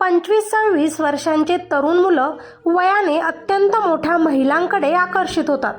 25-26 वर्षांचे तरुण मुलं वयाने अत्यंत मोठ्या महिलांकडे आकर्षित होतात.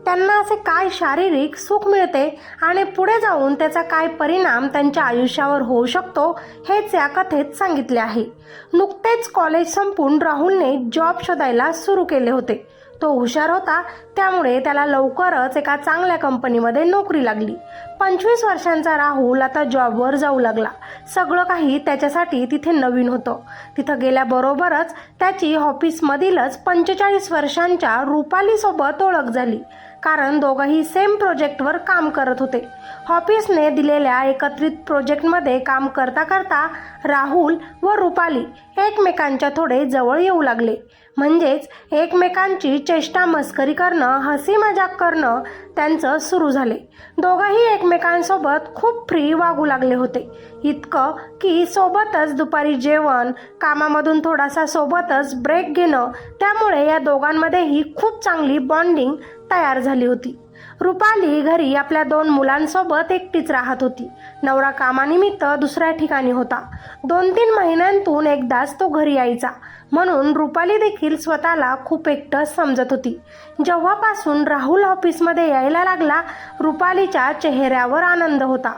त्यांना असे काय शारीरिक सुख मिळते आणि पुढे जाऊन त्याचा काय परिणाम त्यांच्या आयुष्यावर होऊ शकतो हेच या कथेत सांगितले आहे. नुकतेच कॉलेज संपून राहुलने जॉब शोधायला सुरू केले होते. तो हुशार होता, त्यामुळे त्याला लवकरच एका चांगल्या कंपनीमध्ये नोकरी लागली. 25 वर्षांचा राहुल आता जॉबवर जाऊ लागला. सगळं काही त्याच्यासाठी तिथे नवीन होतं. तिथं गेल्याबरोबरच त्याची ऑफिसमधीलच 45 वर्षांच्या रुपालीसोबत ओळख झाली, कारण दोघंही सेम प्रोजेक्टवर काम करत होते. ऑफिसने दिलेल्या एकत्रित प्रोजेक्टमध्ये काम करता करता राहुल व रुपाली एकमेकांच्या थोडे जवळ येऊ लागले. म्हणजेच एकमेकांची चेष्टा मस्करी करणं, हसी मजाक करणं त्यांचं सुरू झाले. दोघंही एकमेकांसोबत खूप फ्री वागू लागले होते. इतकं की सोबतच दुपारी जेवण, कामामधून थोडासा सोबतच ब्रेक घेणं, त्यामुळे या दोघांमध्येही खूप चांगली बॉन्डिंग तयार झाली होती. रुपाली घरी आपल्या 2 मुलांसोबत एकटीच राहत होती. नवरा कामानिमित्त दुसऱ्या ठिकाणी होता. 2-3 महिन्यांतून एकदाच तो घरी यायचा, म्हणून रुपाली देखील स्वतःला खूप एकटं समजत होती. जेव्हापासून राहुल ऑफिसमध्ये यायला लागला, रुपालीच्या चेहऱ्यावर आनंद होता.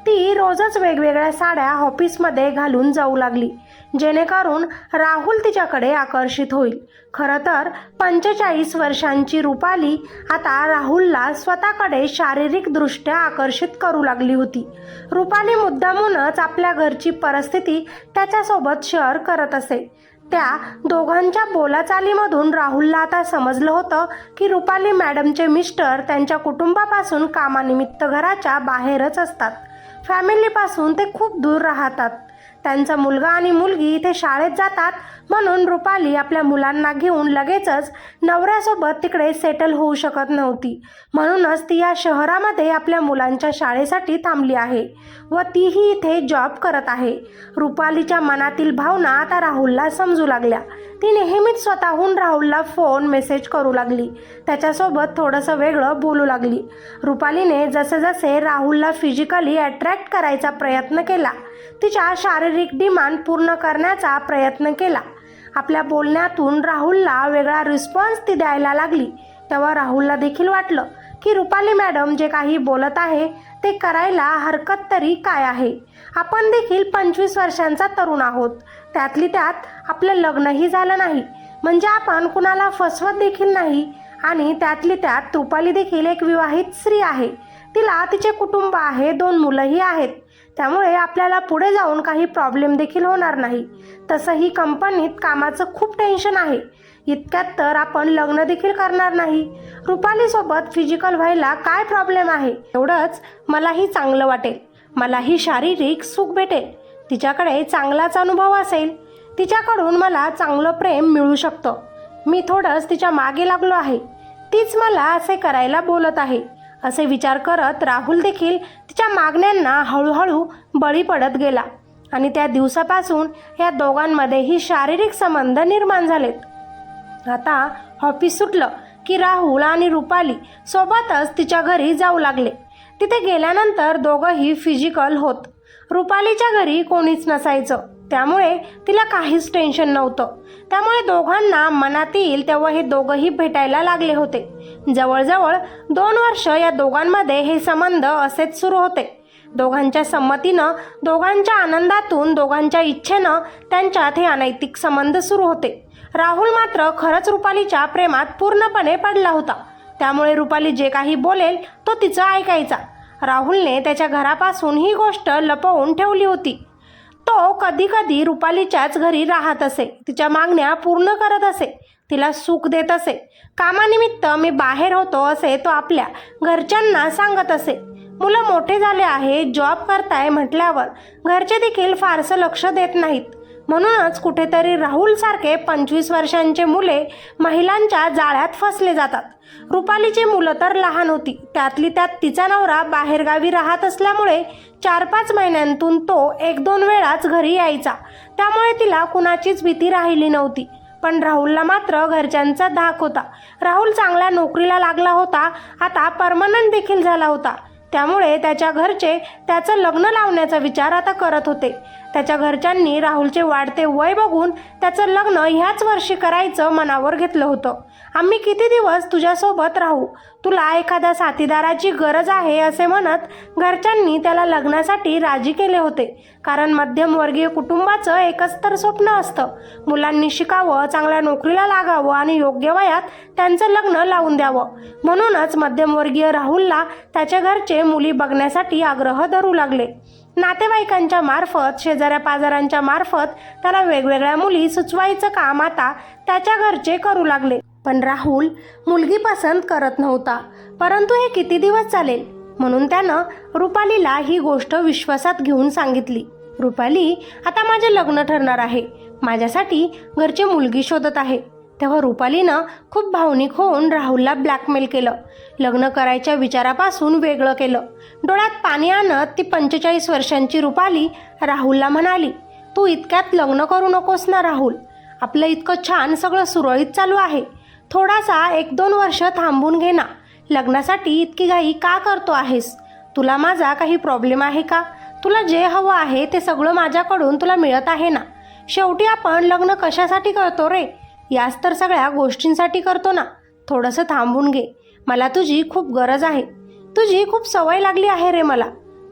ती रोजच वेगवेगळ्या साड्या ऑफिसमध्ये घालून जाऊ लागली, जेणेकरून राहुल तिच्याकडे आकर्षित होईल. खरं तर 45 वर्षांची रुपाली आता राहुलला स्वतःकडे शारीरिकदृष्ट्या आकर्षित करू लागली होती. रुपाली मुद्दामूनच आपल्या घरची परिस्थिती त्याच्यासोबत शेअर करत असे. त्या दोघांच्या बोलाचालीमधून राहुलला आता समजलं होतं की रुपाली मॅडमचे मिस्टर त्यांच्या कुटुंबापासून कामानिमित्त घराच्या बाहेरच असतात. फॅमिलीपासून ते खूप दूर राहतात. त्यांचा मुलगा आणि मुलगी इथे शाळेत जातात, म्हणून रुपाली आपल्या मुलांना घेऊन लगेचच नवऱ्यासोबत तिकडे सेटल होऊ शकत नव्हती. म्हणूनच ती या शहरामध्ये आपल्या मुलांच्या शाळेसाठी थांबली आहे व तीही इथे जॉब करत आहे. रुपालीच्या मनातील भावना आता राहुलला समजू लागल्या. ती नेहमीच स्वतःहून राहुलला फोन मेसेज करू लागली. त्याच्यासोबत थोडंसं वेगळं बोलू लागली. रुपालीने जसे जसे राहुलला फिजिकली अट्रॅक्ट करायचा प्रयत्न केला, तिच्या शारीरिक डिमांड पूर्ण करण्याचा प्रयत्न केला. आपल्या बोलण्यातून राहुलला वेगळा रिस्पॉन्स ती द्यायला लागली. तेव्हा राहुलला देखील वाटलं की रुपाली मॅडम जे काही बोलत आहे ते करायला हरकत तरी काय आहे. आपण देखील 25 वर्षांचा तरुण आहोत, त्यातली त्यात आपलं लग्नही झालं नाही, म्हणजे आपण कुणाला फसवत देखील नाही, आणि त्यातली त्यात रुपाली देखील एक विवाहित स्त्री आहे. तिला तिचे कुटुंब आहे, 2 मुलंही आहेत. त्यामुळे आपल्याला पुढे जाऊन काही प्रॉब्लेम देखील होणार नाही. तसंही कंपनीत कामाचं खूप टेन्शन आहे. इतक्यात तर आपण लग्न देखील करणार नाही. रुपालीसोबत फिजिकल व्हायला काय प्रॉब्लेम आहे? एवढंच मलाही चांगलं वाटेल, मलाही शारीरिक सुख भेटेल, तिच्याकडे चांगलाच अनुभव असेल, तिच्याकडून मला चांगलं प्रेम मिळू शकतं. मी थोडंच तिच्या मागे लागलो आहे, तीच मला असे करायला बोलत आहे, असे विचार करत राहुल देखील तिच्या मागण्यांना हळूहळू बळी पडत गेला. आणि त्या दिवसापासून या दोघांमध्येही शारीरिक संबंध निर्माण झालेत. आता ऑफिस सुटलं की राहुल आणि रुपाली सोबतच तिच्या घरी जाऊ लागले. तिथे गेल्यानंतर दोघंही फिजिकल होत. रुपालीच्या घरी कोणीच नसायचं, त्यामुळे तिला काहीच टेन्शन नव्हतं. त्यामुळे दोघांना मनात येईल तेव्हा हे दोघंही भेटायला लागले होते. जवळजवळ 2 वर्ष या दोघांमध्ये हे संबंध असेच सुरू होते. दोघांच्या संमतीनं, दोघांच्या आनंदातून, दोघांच्या इच्छेनं त्यांच्यात हे अनैतिक संबंध सुरू होते. राहुल मात्र खरंच रुपालीच्या प्रेमात पूर्णपणे पडला होता. त्यामुळे रुपाली जे काही बोलेल तो तिचं ऐकायचा. राहुलने त्याच्या घरापासून ही गोष्ट लपवून ठेवली होती. तो कधी कधी रुपालीच्याच घरी राहत असे, तिच्या मागण्या पूर्ण करत असे, तिला सुख देत असे. कामानिमित्त मी बाहेर होतो असे तो आपल्या घरच्यांना सांगत असे. मुलं मोठे झाले आहे, जॉब करताय म्हटल्यावर घरचे देखील फारसं लक्ष देत नाहीत. म्हणूनच कुठेतरी राहुलसारखे 25 वर्षांचे मुले महिलांच्या जाळ्यात फसले जातात. रुपालीची मुलं तर लहान होती, त्यातली त्यात तिचा नवरा बाहेरगावी राहत असल्यामुळे 4-5 महिन्यांतून तो 1-2 वेळाच घरी यायचा. त्यामुळे तिला कुणाचीच भीती राहिली नव्हती. पण राहुलला मात्र घरच्यांचा धाक होता. राहुल चांगल्या नोकरीला लागला होता, आता परमनंट देखील झाला होता. त्यामुळे त्याच्या घरचे त्याचं लग्न लावण्याचा विचार आता करत होते. त्याच्या घरच्यांनी राहुलचे वाढते वय बघून त्याचं लग्न ह्याच वर्षी करायचं मनावर घेतलं होतं. आम्ही किती दिवस तुझ्यासोबत राहू, तुला एखाद्या साथीदाराची गरज आहे असे म्हणत घरच्यांनी त्याला लग्नासाठी राजी केले होते. कारण मध्यमवर्गीय कुटुंबाचं एकच तर स्वप्न असतं, मुलांनी शिकावं, चांगल्या नोकरीला लागावं आणि योग्य वयात त्यांचं लग्न लावून द्यावं. म्हणूनच मध्यमवर्गीय राहुलला त्याच्या घरचे मुली बघण्यासाठी आग्रह धरू लागले. नातेवाईकांच्या मार्फत, शेजाऱ्या पाजारांच्या मार्फत त्याला वेगवेगळ्या मुली सुचवायचं काम आता त्याच्या घरचे करू लागले. पण राहुल मुलगी पसंत करत नव्हता. परंतु हे किती दिवस चालेल, म्हणून त्यानं रुपालीला ही गोष्ट विश्वासात घेऊन सांगितली. रुपाली, आता माझे लग्न ठरणार आहे, माझ्यासाठी घरचे मुलगी शोधत आहे. तेव्हा रुपालीनं खूप भावनिक होऊन राहुलला ब्लॅकमेल केलं, लग्न करायच्या विचारापासून वेगळं केलं. डोळ्यात पाणी आणत ती 45 वर्षांची रुपाली राहुलला म्हणाली, तू इतक्यात लग्न करू नकोस ना राहुल, आपलं इतकं छान सगळं सुरळीत चालू आहे, थोडासा 1-2 वर्ष थांबून घे ना. लग्नासाठी इतकी घाई का करतो आहेस? तुला माझा काही प्रॉब्लेम आहे का? तुला जे हवं आहे ते सगळं माझ्याकडून तुला मिळत आहे ना. शेवटी आपण लग्न कशासाठी करतो रे? याच तर सगळ्या गोष्टींसाठी करतो ना. थोडंसं थांबून घे, मला तुझी खूप गरज आहे, तुझी खूप सवय लागली आहे रे मला.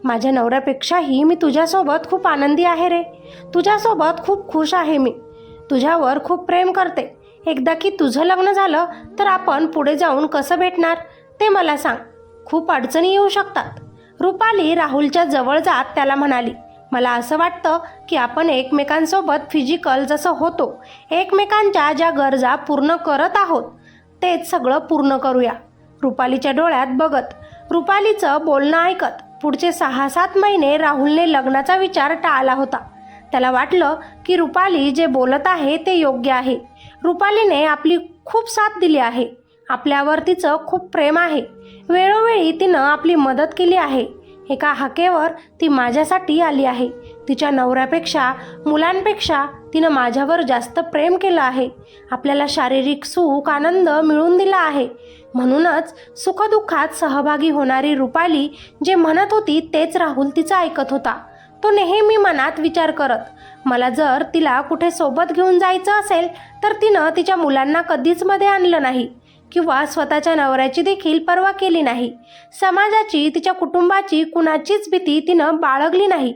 माझ्या नवऱ्यापेक्षाही मी तुझ्यासोबत खूप आनंदी आहे रे, तुझ्यासोबत खूप खुश आहे मी, तुझ्यावर खूप प्रेम करते. एकदा की तुझं लग्न झालं तर आपण पुढे जाऊन कसं भेटणार ते मला सांग, खूप अडचणी येऊ शकतात. रुपाली राहुलच्या जवळ जात त्याला म्हणाली, मला असं वाटतं की आपण एकमेकांसोबत फिजिकल जसं होतो, एकमेकांच्या ज्या गरजा पूर्ण करत आहोत तेच सगळं पूर्ण करूया. रुपालीच्या डोळ्यात बघत, रुपालीचं बोलणं ऐकत पुढचे 6-7 महिने राहुलने लग्नाचा विचार टाळला होता. त्याला वाटलं की रुपाली जे बोलत आहे ते योग्य आहे. रुपालीने आपली खूप साथ दिली आहे, आपल्यावर तिचं खूप प्रेम आहे, वेळोवेळी तिनं आपली मदत केली आहे. एका हाकेवर ती माझ्यासाठी आली आहे. तिच्या नवऱ्यापेक्षा, मुलांपेक्षा तिनं माझ्यावर जास्त प्रेम केलं आहे. आपल्याला शारीरिक सुख, आनंद मिळवून दिला आहे. म्हणूनच सुखदुःखात सहभागी होणारी रुपाली जे म्हणत होती तेच राहुल तिचं ऐकत होता. तो नेहमी मनात विचार करत, मला जर तिला कुठे सोबत घेऊन जायचं असेल तर तिनं तिच्या मुलांना कधीच मध्ये आणलं नाही किंवा स्वतःच्या नवऱ्याची देखील पर्वा केली नाही. समाजाची, तिच्या कुटुंबाची कुणाचीच भीती तिनं बाळगली नाही.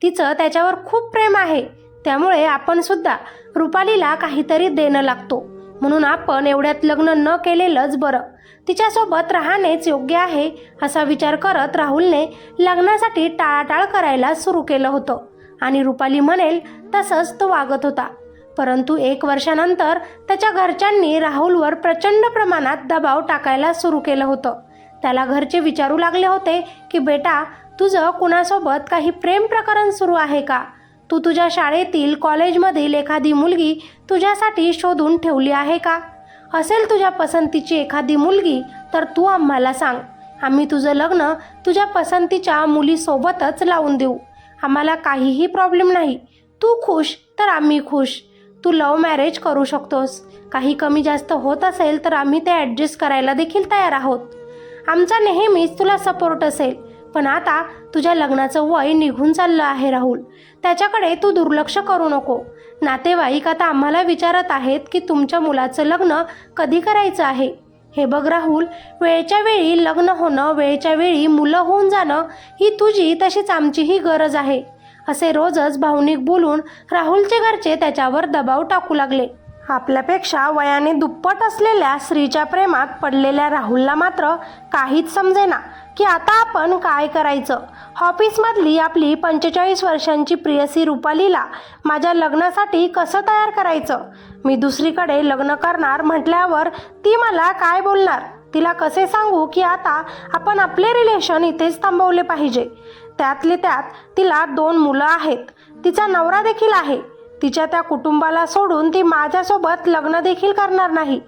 तिचं त्याच्यावर खूप प्रेम आहे. त्यामुळे आपण सुद्धा रुपालीला काहीतरी देणं लागतो. म्हणून आपण एवढ्यात लग्न न केलेलंच बरं, तिच्यासोबत राहणेच योग्य आहे असा विचार करत राहुलने लग्नासाठी टाळाटाळ करायला सुरू केलं होतं. आणि रुपाली म्हणेल तसंच तो वागत होता. परंतु 1 वर्षानंतर त्याच्या घरच्यांनी राहुलवर प्रचंड प्रमाणात दबाव टाकायला सुरू केलं होतं. त्याला घरचे विचारू लागले होते की बेटा, तुझं कुणासोबत काही प्रेम प्रकरण सुरू आहे का? तू तुझ्या शाळेतील, कॉलेजमधील एखादी मुलगी तुझ्यासाठी शोधून ठेवली आहे का? असेल तुझ्या पसंतीची एखादी मुलगी तर तू आम्हाला सांग, आम्ही तुझं लग्न तुझ्या पसंतीच्या मुलीसोबतच लावून देऊ. आम्हाला काहीही प्रॉब्लेम नाही. तू खुश तर आम्ही खुश. तू लव्ह मॅरेज करू शकतोस. काही कमी जास्त होत असेल तर आम्ही ते ॲडजस्ट करायला देखील तयार आहोत. आमचा नेहमीच तुला सपोर्ट असेल. पण आता तुझ्या लग्नाचं वय निघून चाललं आहे राहुल, त्याच्याकडे तू दुर्लक्ष करू नको. नातेवाईक आता आम्हाला विचारत आहेत की तुमच्या मुलाचं लग्न कधी करायचं आहे. हे बघ राहुल, वेळच्या वेळी लग्न होणं, वेळच्या वेळी मुलं होऊन जाणं ही तुझी तशीच आमचीही गरज आहे. असे रोजच भावनिक बोलून राहुलचे घरचे त्याच्यावर दबाव टाकू लागले. आपल्यापेक्षा वयाने दुप्पट असलेल्या स्त्रीच्या प्रेमात पडलेल्या राहुलला मात्र काहीच समजेना की आता आपण काय करायचं. ऑफिसमधली आपली 45 वर्षांची प्रियसी रुपालीला माझ्या लग्नासाठी कसं तयार करायचं? मी दुसरीकडे लग्न करणार म्हटल्यावर ती मला काय बोलणार? तिला कसे सांगू की आता आपण आपले रिलेशन इथेच थांबवले पाहिजे? त्यातले त्यात तिला 2 मुलं आहेत, तिचा नवरा देखील आहे. तिच्या त्या कुटुंबाला सोडून ती माझ्यासोबत लग्न देखील करणार नाही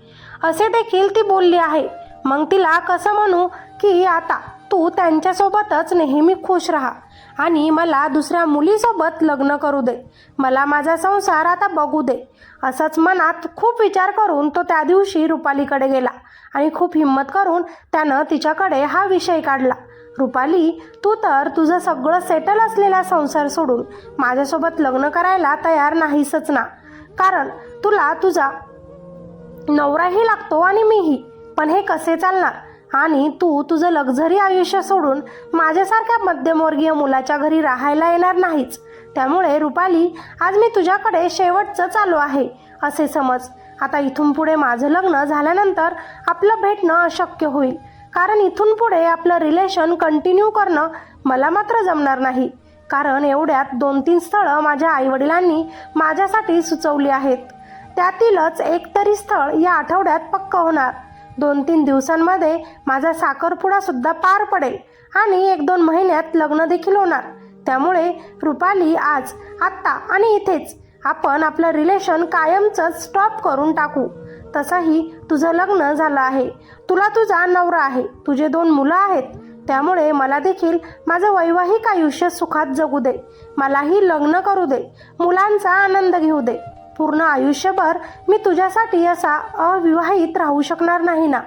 असे देखील ती बोलली आहे. मग तिला कसं म्हणू की आता तू त्यांच्यासोबतच नेहमी खुश राहा आणि मला दुसऱ्या मुलीसोबत लग्न करू दे, मला माझा संसार आता बघू दे. असंच मनात खूप विचार करून तो त्या दिवशी रुपालीकडे गेला आणि खूप हिंमत करून त्यानं तिच्याकडे हा विषय काढला. रुपाली, तू तर तुझं सगळं सेटल असलेला संसार सोडून माझ्यासोबत लग्न करायला तयार नाहीसच ना. कारण तुला तुझा नवराही लागतो आणि मीही. पण हे कसे चालणार? आणि तू तुझं लक्झरी आयुष्य सोडून माझ्यासारख्या मध्यमवर्गीय मुलाच्या घरी राहायला येणार नाहीच. त्यामुळे रुपाली, आज मी तुझ्याकडे शेवटचं आलो आहे असे समज. आता इथून पुढे माझं लग्न झाल्यानंतर आपलं भेटणं अशक्य होईल. कारण इथून पुढे आपलं रिलेशन कंटिन्यू करणं मला मात्र जमणार नाही. कारण एवढ्यात 2-3 स्थळं माझ्या आईवडिलांनी माझ्यासाठी सुचवली आहेत. त्यातीलच एक तरी स्थळ या आठवड्यात पक्क होणार. 2-3 दिवसांमध्ये माझा साखरपुडा सुद्धा पार पडेल आणि 1-2 महिन्यात लग्न देखील होणार. त्यामुळे रुपाली, आज, आत्ता आणि इथेच आपण आपलं रिलेशन कायमचंच स्टॉप करून टाकू. तसंही तुझं लग्न झालं आहे, तुला तुझा नवरा आहे, तुझे 2 मुलं आहेत. त्यामुळे मला देखील माझं वैवाहिक आयुष्य सुखात जगू दे. मलाही लग्न करू दे, मुलांचा आनंद घेऊ दे. पूर्ण आयुष्यभर मी तुझ्यासाठी असा अविवाहित राहू शकणार नाही ना.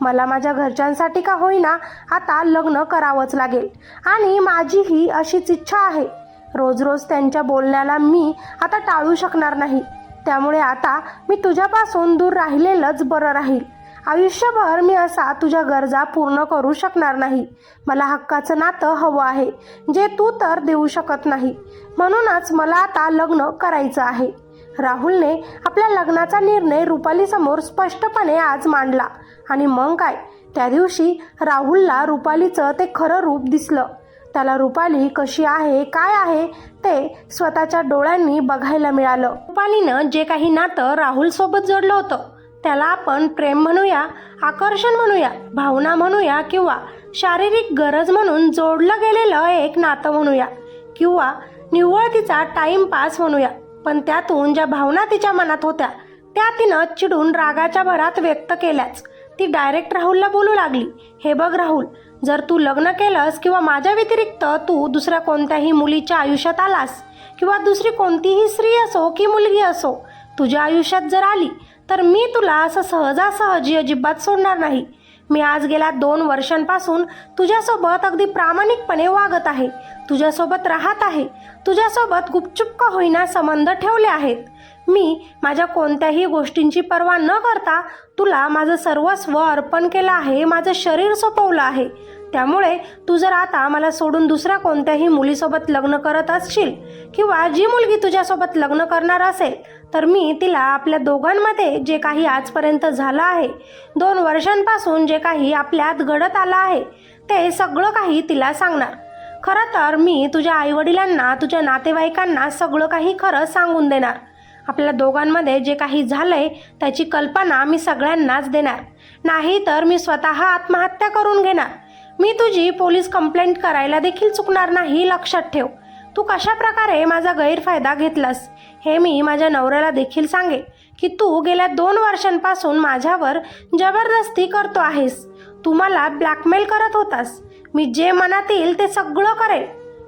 मला माझ्या घरच्यांसाठी का होईना आता लग्न करावंच लागेल. आणि माझीही अशीच इच्छा आहे. रोज रोज त्यांच्या बोलण्याला मी आता टाळू शकणार नाही. त्यामुळे आता मी तुझ्यापासून दूर राहिलेलंच बरं राहील. आयुष्यभर मी असा तुझ्या गरजा पूर्ण करू शकणार नाही. मला हक्काचं नातं हवं आहे, जे तू तर देऊ शकत नाही. म्हणूनच मला आता लग्न करायचं आहे. राहुलने आपल्या लग्नाचा निर्णय रुपालीसमोर स्पष्टपणे आज मांडला. आणि मग काय, त्या दिवशी राहुलला रुपालीचं ते खरं रूप दिसलं. त्याला रुपाली कशी आहे, काय आहे ते स्वतःच्या डोळ्यांनी बघायला मिळालं. रुपालीनं जे काही नातं राहुलसोबत जोडलं होतं त्याला आपण प्रेम म्हणूया, आकर्षण म्हणूया, भावना म्हणूया किंवा शारीरिक गरज म्हणून जोडलं गेलेलं एक नातं म्हणूया किंवा निव्वळ तिचा टाईमपास म्हणूया. पण त्यातून ज्या भावना तिच्या मनात होत्या त्या तिनं चिडून रागाच्या भरात व्यक्त केल्याच. ती डायरेक्ट राहुलला बोलू लागली, हे बघ राहुल, जर तू लग्न केलंस किंवा माझ्या व्यतिरिक्त तू दुसऱ्या कोणत्याही मुलीच्या आयुष्यात आलास किंवा दुसरी कोणतीही स्त्री असो की मुलगी असो तुझ्या आयुष्यात जर आली तर मी तुला असं सहजासहजी अजिबात सोडणार नाही. मी आज गेल्या 2 वर्षांपासून तुझ्यासोबत अगदी प्रामाणिकपणे वागत आहे, तुझ्यासोबत राहत आहे, तुझ्यासोबत गुपचूप का होईना संबंध ठेवले आहेत. मी माझ्या कोणत्याही गोष्टींची पर्वा न करता तुला माझं सर्वस्व अर्पण केलं आहे, माझं शरीर सोपवलं आहे. त्यामुळे तू जर आता मला सोडून दुसऱ्या कोणत्याही मुलीसोबत लग्न करत असशील किंवा जी मुलगी तुझ्यासोबत लग्न करणार असेल तर मी तिला आपल्या दोघांमध्ये जे काही आजपर्यंत झालं आहे, 2 वर्षांपासून जे काही आपल्यात घडत आलं आहे ते सगळं काही तिला सांगणार. खरं तर मी तुझ्या आईवडिलांना, तुझ्या नातेवाईकांना सगळं काही खरं सांगून देणार. आपल्या दोघांमध्ये जे काही झालंय त्याची कल्पना मी सगळ्यांनाच देणार. नाही तर मी स्वतः आत्महत्या करून घेणार. मी तुझी पोलीस कंप्लेंट करायला देखील चुकणार नाही, लक्षात ठेव. तू कशा प्रकारे माझा गैरफायदा घेतलास हे मी माझ्या नवऱ्याला देखील सांगेन की तू गेल्या 2 वर्षांपासून माझ्यावर जबरदस्ती करतो आहेस. तू मला ब्लॅकमेल करत होतास. मी जे मनात येईल ते सगळं करेन,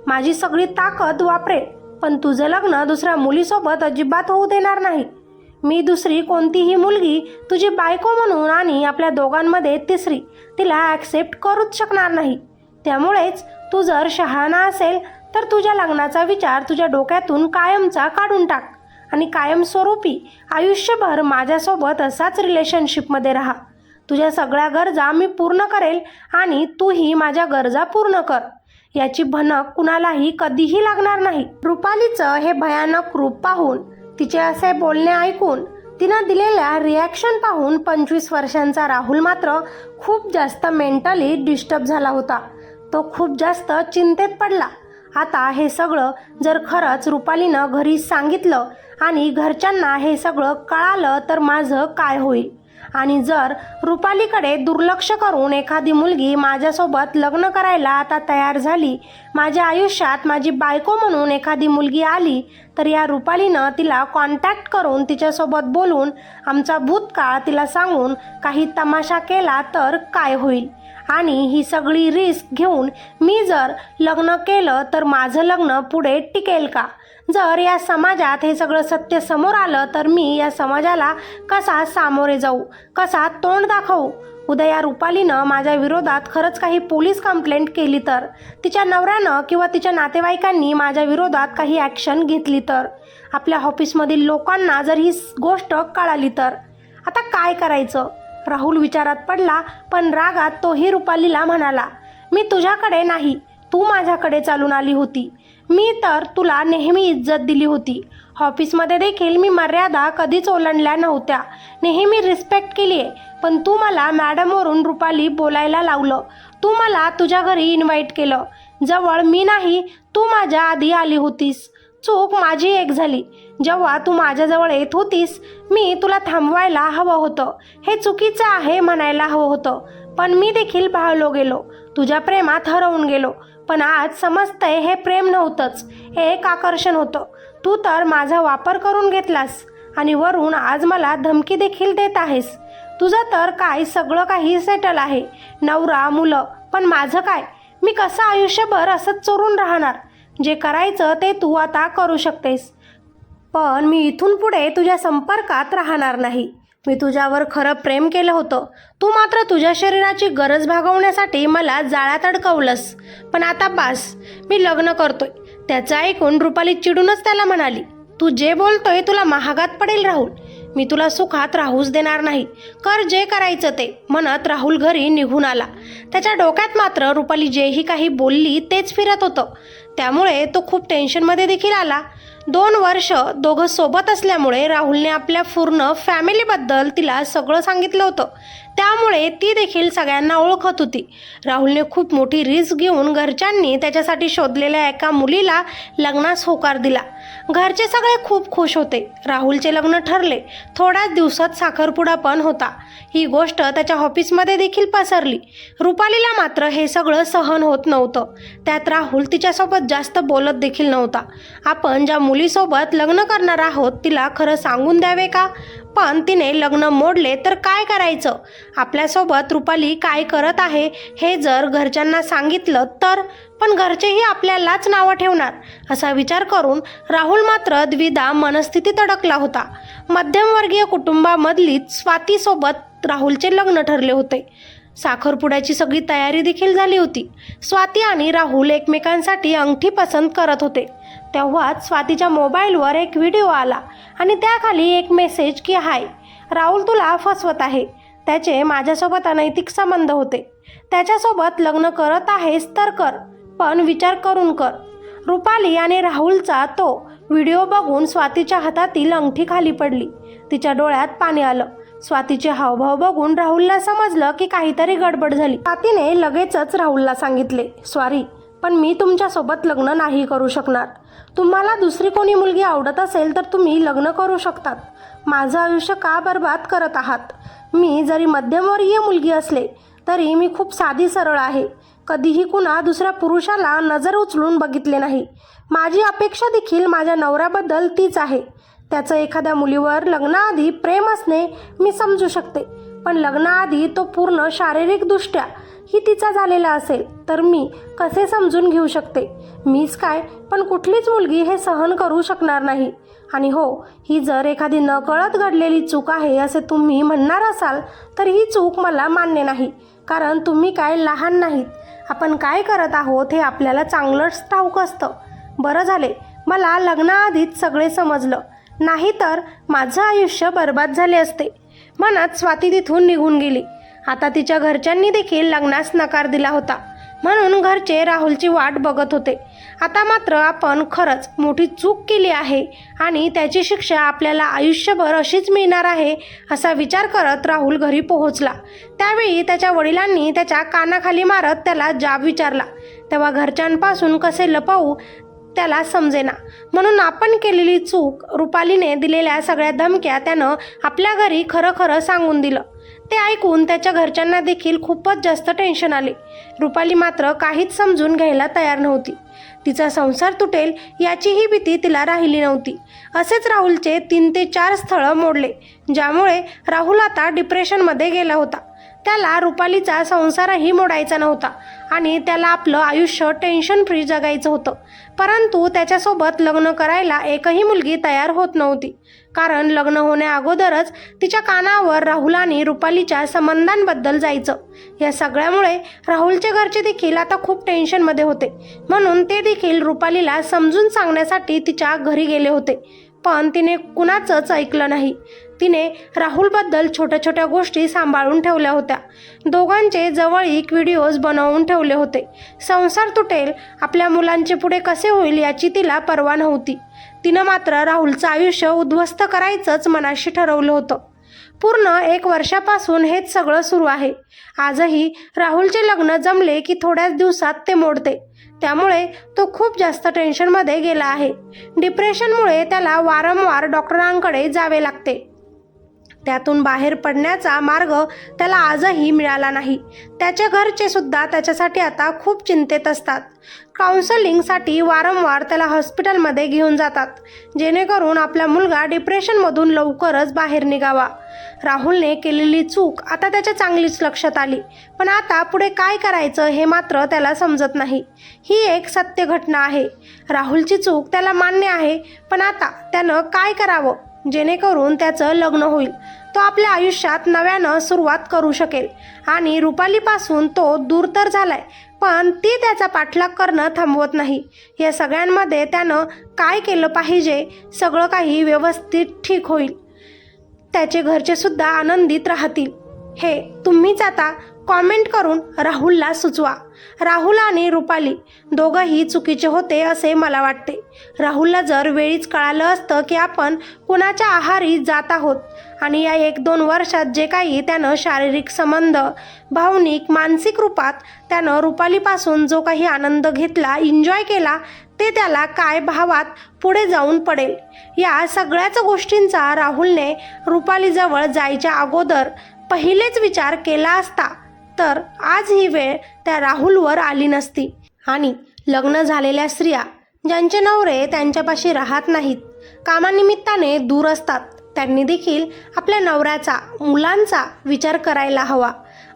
माझी सगळी ताकद वापरेन. पण तुझं लग्न दुसऱ्या मुलीसोबत अजिबात होऊ देणार नाही. मी दुसरी कोणतीही मुलगी तुझी बायको म्हणून आणि आपल्या दोघांमध्ये तिसरी तिला ॲक्सेप्ट करूच शकणार नाही. त्यामुळेच तू जर शहाणा असेल तर तुझ्या लग्नाचा विचार तुझ्या डोक्यातून कायमचा काढून टाक आणि कायमस्वरूपी आयुष्यभर माझ्यासोबत असाच रिलेशनशिपमध्ये राहा. तुझ्या सगळ्या गरजा मी पूर्ण करेल आणि तूही माझ्या गरजा पूर्ण कर. याची भनक कुणालाही कधीही लागणार नाही. रुपालीचं हे भयानक रूप पाहून, तिचे असे बोलणे ऐकून, तिनं दिलेल्या रिॲक्शन पाहून 25 वर्षांचा राहुल मात्र खूप जास्त मेंटली डिस्टर्ब झाला होता. तो खूप जास्त चिंतेत पडला. आता हे सगळं जर खरंच रुपालीनं घरी सांगितलं आणि घरच्यांना हे सगळं कळालं तर माझं काय होईल? आणि जर रुपालीकडे दुर्लक्ष करून एखादी मुलगी माझ्यासोबत लग्न करायला आता तयार झाली, माझ्या आयुष्यात माझी बायको म्हणून एखादी मुलगी आली तर या रुपालीनं तिला कॉन्टॅक्ट करून तिच्यासोबत बोलून आमचा भूतकाळ तिला सांगून काही तमाशा केला तर काय होईल? आणि ही सगळी रिस्क घेऊन मी जर लग्न केलं तर माझं लग्न पुढे टिकेल का? जर या समाजात हे सगळं सत्य समोर आलं तर मी या समाजाला कसा सामोरे जाऊ, कसा तोंड दाखवू? उद्या या रुपालीनं माझ्या विरोधात खरंच काही पोलीस कंप्लेंट केली तर, तिच्या नवऱ्यानं किंवा तिच्या नातेवाईकांनी माझ्या विरोधात काही ॲक्शन घेतली तर, आपल्या ऑफिसमधील लोकांना जर ही गोष्ट कळाली तर आता काय करायचं? राहुल विचारात पडला, पण रागात तोही रुपालीला म्हणाला, मी तुझ्याकडे नाही, तू माझ्याकडे चालून आली होती. मी तर तुला नेहमी इज्जत दिली होती. ऑफिसमध्ये देखील मी मर्यादा कधीच ओलांडल्या नव्हत्या, नेहमी रिस्पेक्ट केली आहे. पण तू मला मॅडमवरून रुपाली बोलायला लावलं. तू मला तुझ्या घरी इन्व्हाइट केलं. जवळ मी नाही, तू माझ्या आधी आली होतीस. चूक माझी एक झाली. जेव्हा तू माझ्याजवळ येत होतीस मी तुला थांबवायला हवं होतं. हे चुकीचं आहे म्हणायला हवं होतं. पण मी देखील भाळलो गेलो, तुझ्या प्रेमात हरवून गेलो. पण आज समजतंय हे प्रेम नव्हतंच, हे एक आकर्षण होतं. तू तर माझा वापर करून घेतलास आणि वरून आज मला धमकी देखील देत आहेस. तुझं तर काय सगळं काही सेटल आहे, नवरा, मुलं. पण माझं काय? मी कसं आयुष्यभर असंच चोरून राहणार? जे करायचं ते तू आता करू शकतेस, पण मी इथून पुढे तुझ्या संपर्कात राहणार नाही. मी तुझ्यावर खरं प्रेम केलं होतं. तू मात्र तुझ्या शरीराची गरज भागवण्यासाठी मला जाळ्यात अडकवलंस. पण आता बास, मी लग्न करतोय. त्याचं ऐकून रुपाली चिडूनच त्याला म्हणाली, तू जे बोलतोय तुला महागात पडेल राहुल. मी तुला सुखात राहूच देणार नाही. कर जे करायचं ते, म्हणत राहुल घरी निघून आला. त्याच्या डोक्यात मात्र रुपाली जेही काही बोलली तेच फिरत होतं. त्यामुळे तो खूप टेन्शनमध्ये देखील आला. 2 वर्ष दोघं सोबत असल्यामुळे राहुलने आपल्या पूर्ण फॅमिलीबद्दल तिला सगळं सांगितलं होतं. त्यामुळे ती देखील सगळ्यांना ओळखत होती. राहुलने खूप मोठी रिस्क घेऊन घरच्यांनी त्याच्यासाठी शोधलेल्या एका मुलीला लग्नास होकार दिला. घरचे सगळे खूप खुश होते. राहुलचे लग्न ठरले. थोड्याच दिवसात साखरपुडा पण होता. ही गोष्ट त्याच्या ऑफिसमध्ये देखील पसरली. रुपालीला मात्र हे सगळं सहन होत नव्हतं. त्यात राहुल तिच्यासोबत जास्त बोलत देखील नव्हता. आपण ज्या मुलीसोबत लग्न करणार आहोत तिला खरं सांगून द्यावे का? पण तिने लग्न मोडले तर काय करायचं? आपल्यासोबत रुपाली काय करत आहे हे जर घरच्यांना सांगितलं तर? पण घरचेही आपल्यालाच नावं ठेवणार असा विचार करून राहुल मात्र द्विधा मनस्थितीत अडकला होता. मध्यमवर्गीय कुटुंबामधलीच स्वातीसोबत राहुलचे लग्न ठरले होते. साखरपुड्याची सगळी तयारी देखील झाली होती. स्वाती आणि राहुल एकमेकांसाठी अंगठी पसंत करत होते. तेव्हाच स्वातीच्या मोबाईलवर एक व्हिडिओ आला आणि त्याखाली एक मेसेज की हाय, राहुल तुला फसवत आहे. त्याचे माझ्यासोबत अनैतिक संबंध होते. त्याच्यासोबत लग्न करत आहेस तर कर, पण विचार करून कर. रुपाली आणि राहुलचा तो व्हिडिओ बघून स्वातीच्या हातातील अंगठी खाली पडली. तिच्या डोळ्यात पाणी आलं. स्वातीचे हावभाव बघून राहुलला समजलं की काहीतरी गडबड झाली. स्वातीने लगेचच राहुलला सांगितले, सॉरी, पण मी तुमच्यासोबत लग्न नाही करू शकणार. तुम्हाला दुसरी कोणी मुलगी आवडत असेल तर तुम्ही लग्न करू शकतात. माझं आयुष्य का बर्बाद करत आहात? मी जरी मध्यमवर्गीय मुलगी असले तरी मी खूप साधी सरळ आहे. कधीही कुणा दुसऱ्या पुरुषाला नजर उचलून बघितले नाही. माझी अपेक्षा देखील माझ्या नवऱ्याबद्दल तीच आहे. त्याचं एखाद्या मुलीवर लग्नाआधी प्रेम असणे मी समजू शकते, पण लग्नाआधी तो पूर्ण शारीरिकदृष्ट्या ही तिचा झालेला असेल तर मी कसे समजून घेऊ शकते? मीच काय, पण कुठलीच मुलगी हे सहन करू शकणार नाही. आणि हो, ही जर एखादी नकळत घडलेली चूक आहे असे तुम्ही म्हणणार असाल तर ही चूक मला मान्य नाही, कारण तुम्ही काय लहान नाहीत. आपण काय करत आहोत हे आपल्याला चांगलंच ठाऊक असतं. बरं झाले मला लग्नाआधीच सगळे समजलं, नाहीतर माझं आयुष्य बर्बाद झाले असते. म्हणत स्वाती तिथून निघून गेली. आता तिच्या घरच्यांनी देखील लग्नास नकार दिला होता, म्हणून घरचे राहुलची वाट बघत होते. आता मात्र आपण खरंच मोठी चूक केली आहे आणि त्याची शिक्षा आपल्याला आयुष्यभर अशीच मिळणार आहे असा विचार करत राहुल घरी पोहोचला. त्यावेळी त्याच्या वडिलांनी त्याच्या कानाखाली मारत त्याला जाब विचारला. तेव्हा घरच्यांपासून कसे लपवू त्याला समजेना, म्हणून आपण केलेली चूक, रुपालीने दिलेल्या सगळ्या धमक्या त्यानं आपल्या घरी खरं खरं सांगून दिलं. ते ऐकून त्याच्या घरच्यांना देखील खूपच जास्त टेन्शन आले. रुपाली मात्र काहीच समजून घ्यायला तयार नव्हती. तिचा संसार तुटेल याचीही भीती तिला राहिली नव्हती. असेच राहुलचे 3 ते 4 स्थळं मोडले, ज्यामुळे राहुल आता डिप्रेशनमध्ये गेला होता. त्याला रुपालीचा संसारही मोडायचा नव्हता आणि त्याला आपलं आयुष्य टेन्शन फ्री जगायचं होतं. परंतु त्याच्यासोबत लग्न करायला एकही मुलगी तयार होत नव्हती, कारण लग्न होण्याअगोदरच तिच्या कानावर राहुल आणि रुपालीच्या संबंधांबद्दल जायचं. या सगळ्यामुळे राहुलचे घरचे देखील आता खूप टेन्शनमध्ये होते. म्हणून ते देखील रुपालीला समजून सांगण्यासाठी तिच्या घरी गेले होते, पण तिने कुणाचंच ऐकलं नाही. तिने राहुलबद्दल छोट्या छोट्या गोष्टी सांभाळून ठेवल्या होत्या. दोघांचे जवळीक व्हिडिओज बनवून ठेवले होते. संसार तुटेल, आपल्या मुलांचे पुढे कसे होईल याची तिला पर्वा नव्हती. तिनं मात्र राहुलचं आयुष्य उद्ध्वस्त करायचंच मनाशी ठरवलं होतं. पूर्ण 1 वर्षापासून हेच सगळं सुरू आहे. आजही राहुलचे लग्न जमले की थोड्याच दिवसात ते मोडते. त्यामुळे तो खूप जास्त टेन्शनमध्ये गेला आहे. डिप्रेशनमुळे त्याला वारंवार डॉक्टरांकडे जावे लागते. त्यातून बाहेर पडण्याचा मार्ग त्याला आजही मिळाला नाही. त्याच्या घरचे सुद्धा त्याच्यासाठी आता खूप चिंतेत असतात. काउन्सलिंगसाठी वारंवार त्याला हॉस्पिटलमध्ये घेऊन जातात, जेणेकरून आपला मुलगा डिप्रेशनमधून लवकरच बाहेर निघावा. राहुलने केलेली चूक आता त्याच्या चांगलीच लक्षात आली, पण आता पुढे काय करायचं हे मात्र त्याला समजत नाही. ही एक सत्य घटना आहे. राहुलची चूक त्याला मान्य आहे, पण आता त्यानं काय करावं जेणेकरून त्याचं लग्न होईल, तो आपल्या आयुष्यात नव्यानं सुरुवात करू शकेल. आणि रुपालीपासून तो दूर तर झालाय, पण ती त्याचा पाठलाग करणं थांबवत नाही. या सगळ्यांमध्ये त्यानं काय केलं पाहिजे? सगळं काही व्यवस्थित ठीक होईल. त्याचे घरचे सुद्धा आनंदित राहतील. हे तुम्हीच आता कॉमेंट करून राहुलला सुचवा. राहुल आणि रुपाली दोघंही चुकीचे होते असे मला वाटते. राहुलला जर वेळीच कळालं असतं की आपण कुणाच्या आहारी जात आहोत आणि या 1-2 वर्षात जे काही त्यानं शारीरिक संबंध, भावनिक, मानसिक रूपात त्यानं रुपालीपासून जो काही आनंद घेतला, एन्जॉय केला, ते त्याला काय भावात पुढे जाऊन पडेल. या सगळ्याच गोष्टींचा राहुलने रुपालीजवळ जायच्या अगोदर पहिलेच विचार केला असता तर आज ही वेळ त्या राहुलवर आली नसती. आणि लग्न झालेल्या स्त्रिया ज्यांचे नवरे त्यांच्यापाशी राहत नाहीत, कामानिमित्ताने दूर असतात, त्यांनी देखील आपल्या नवऱ्याचा, मुलांचा विचार करायला हवा.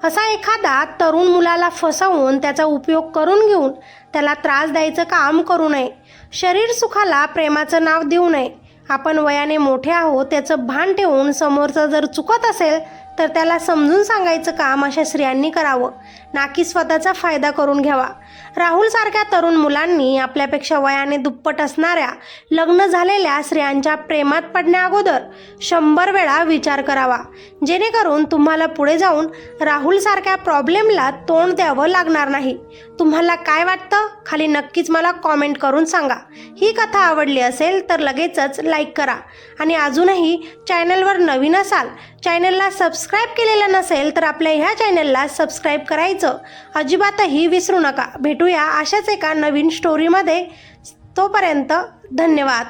असा एखादा तरुण मुलाला फसवून त्याचा उपयोग करून घेऊन त्याला त्रास द्यायचं काम करू नये. शरीर सुखाला प्रेमाचं नाव देऊ नये. आपण वयाने मोठे आहोत त्याचं भान ठेवून समोरचं जर चुकत असेल तर त्याला समजून सांगायचं काम अशा स्त्रियांनी करावं, ना की स्वतःचा फायदा करून घ्यावा. राहुलसारख्या तरुण मुलांनी आपल्यापेक्षा वयाने दुप्पट असणाऱ्या लग्न झालेल्या स्त्रियांच्या प्रेमात पडण्याअगोदर 100 वेळा विचार करावा, जेणेकरून तुम्हाला पुढे जाऊन राहुलसारख्या प्रॉब्लेमला तोंड द्यावं लागणार नाही. तुम्हाला काय वाटतं? खाली नक्कीच मला कॉमेंट करून सांगा. ही कथा आवडली असेल तर लगेचच लाईक करा आणि अजूनही चॅनलवर नवीन असाल, चॅनलला सबस्क्राईब केलेलं नसेल तर आपल्या ह्या चॅनलला सबस्क्राईब करायचं अजिबातही विसरू नका. भेटूया अशाच एका नवीन स्टोरीमध्ये. तोपर्यंत धन्यवाद.